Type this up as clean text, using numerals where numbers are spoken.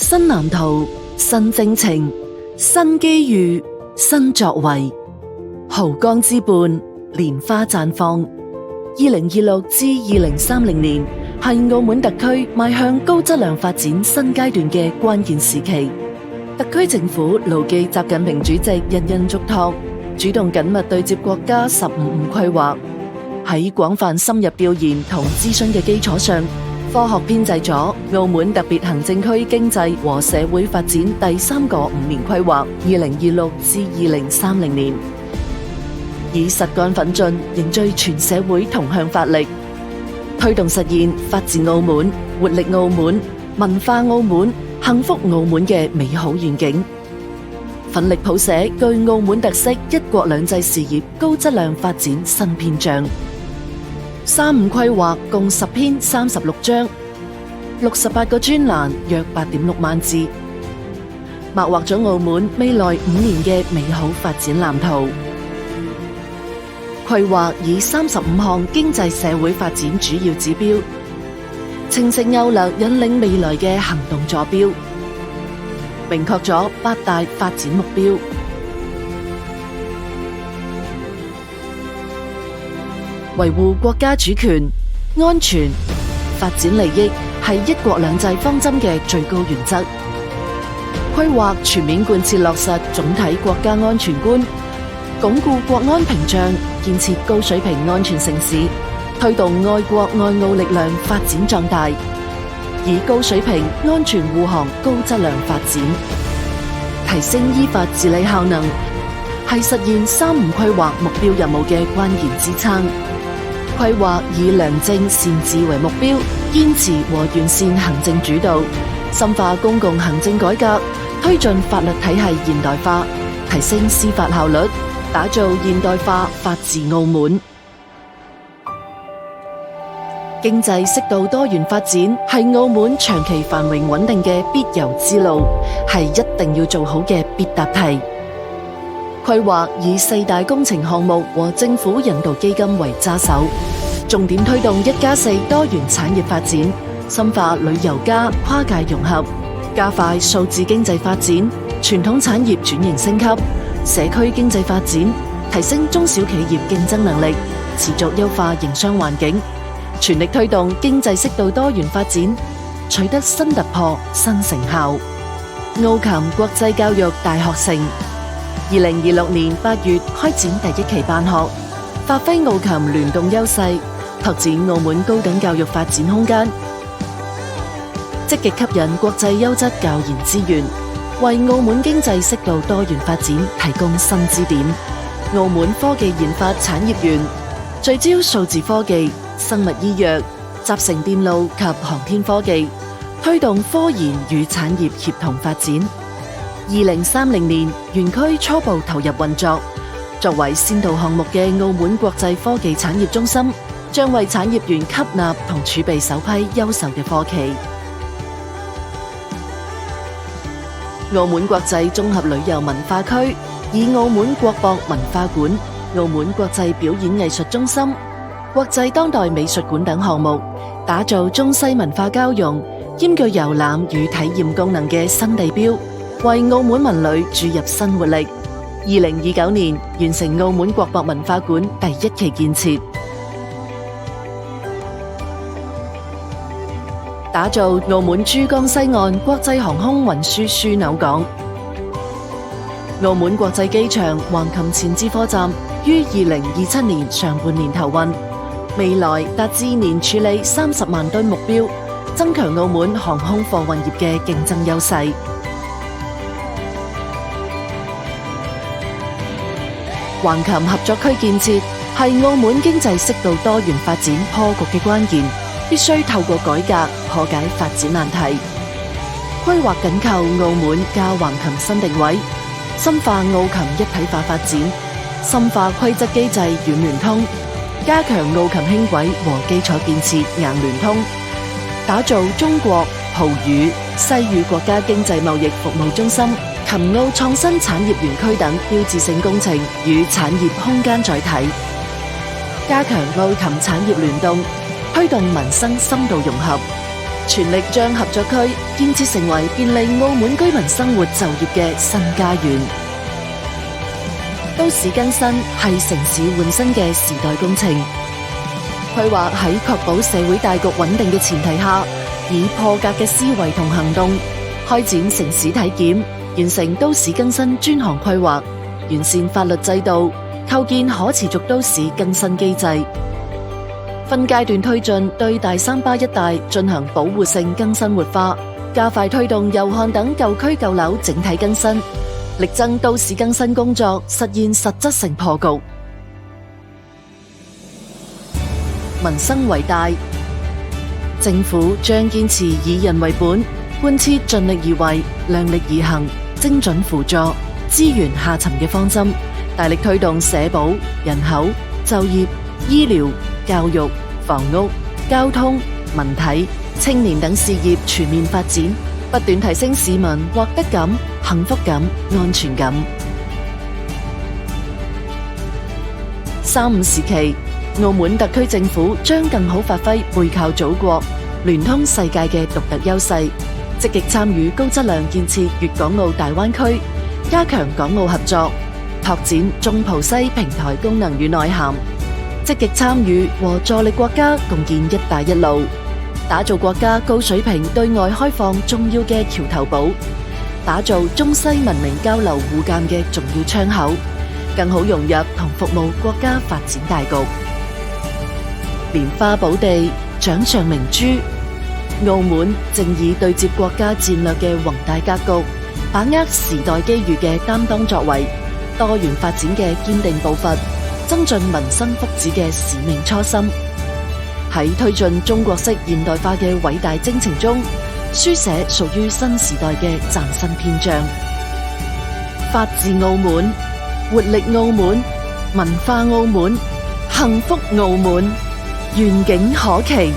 新藍圖、新征程、新機遇、新作為，濠江之畔，蓮花綻放。2026至2030年係澳門特區邁向高質量發展新階段嘅關鍵時期。特區政府牢記習近平主席人人囑託，主動緊密對接國家15規劃，喺廣泛深入調研同諮詢嘅基礎上，科學編製咗澳門特別行政區經濟和社會發展第3個5年規劃2026至2030年，以實幹奮進凝聚全社會同向發力，推動實現發展澳門、活力澳門、文化澳門、幸福澳門嘅美好願景，奮力譜寫具澳門特色一國兩制事業高質量發展新篇章。35規劃共10篇36章，68個專欄約8.6萬字，擘劃咗澳門未來5年嘅美好發展藍圖。規劃以35項經濟社會發展主要指標，清晰勾勒引領未來嘅行動坐標，明確咗8大發展目標。維護國家主權、安全、發展利益係一國兩制方針嘅最高原則。規劃全面貫徹落實總體國家安全觀，鞏固國安屏障，建設高水平安全城市，推動愛國愛澳力量發展壯大，以高水平安全護航高質量發展，提升依法治理效能，係實現35規劃目標任務嘅關鍵支撐。規劃以良政善治為目標，堅持和完善行政主導，深化公共行政改革，推進法律體系現代化，提升司法效率，打造現代化法治澳門。經濟適度多元發展係澳門長期繁榮穩定嘅必由之路，係一定要做好嘅必答題。規劃以4大工程項目和政府引導基金為揸手，重點推動1+4多元產業發展，深化旅遊加跨界融合，加快數字經濟發展，傳統產業轉型升級，社區經濟發展，提升中小企業競爭能力，持續優化營商環境，全力推動經濟適度多元發展，取得新突破、新成效。澳琴國際教育大學城2026年8月開展第1期辦學，發揮澳琴聯動優勢，拓展澳門高等教育發展空間，積極吸引國際優質教研資源，為澳門經濟適度多元發展提供新支點。澳門科技研發產業園聚焦數字科技、生物醫藥、集成電路及航天科技，推動科研與產業協同發展。2030年園區初步投入運作，作為先導項目嘅澳門國際科技產業中心，將為產業園吸納同儲備首批優秀嘅科企。澳門國際綜合旅遊文化區以澳門國博文化館、澳門國際表演藝術中心、國際當代美術館等項目，打造中西文化交融、兼具遊覽與體驗功能嘅新地標，為澳門文旅注入新活力。2029年完成澳門國博文化館第1期建設，打造澳門珠江西岸國際航空運輸樞紐港。澳門國際機場橫琴前置貨站於2027年上半年投運，未來達至年處理30萬噸目標，增強澳門航空貨運業嘅競爭優勢。橫琴合作區建設係澳門經濟適度多元發展破局嘅關鍵，必須透過改革破解發展難題。規劃緊扣澳門加橫琴新定位，深化澳琴一體化發展，深化規則機制軟聯通，加強澳琴輕軌和基礎建設硬聯通，打造中國、葡語、西語國家經濟貿易服務中心、琴澳創新產業園區等標誌性工程與產業空間載體，加強澳琴產業聯動，推動民生深度融合，全力將合作區建設成為便利澳門居民生活就業嘅新家園。都市更新係城市換新嘅時代工程，規劃喺確保社會大局穩定嘅前提下，以破格嘅思維同行動，開展城市體檢，完成都市更新專項規劃，完善法律制度，構建可持續都市更新機制，分階段推進對大三巴一帶進行保護性更新活化，加快推動祐漢等舊區舊樓整體更新，力爭都市更新工作實現實質性破局。民生為大，政府將堅持以人為本，貫徹盡力而為、量力而行、精準輔助、資源下沉嘅方針，大力推動社保、人口、就業、醫療、教育、房屋、交通、文體、青年等事業全面發展，不斷提升市民獲得感、幸福感、安全感。3.5時期，澳門特區政府將更好發揮背靠祖國、聯通世界嘅獨特優勢，積極參與高質量建設粵港澳大灣區，加強港澳合作，拓展中葡西平台功能與內涵，積極參與和助力國家共建一帶一路，打造國家高水平對外開放重要嘅橋頭堡，打造中西文明交流互鑒嘅重要窗口，更好融入同服務國家發展大局。蓮花寶地，掌上明珠，澳門正以對接國家戰略嘅宏大格局，把握時代機遇嘅擔當作為，多元發展嘅堅定步伐，增進民生福祉嘅使命初心，喺推進中國式現代化嘅偉大征程中，書寫屬於新時代嘅嶄新篇章。法治澳門，活力澳門，文化澳門，幸福澳門，願景可期。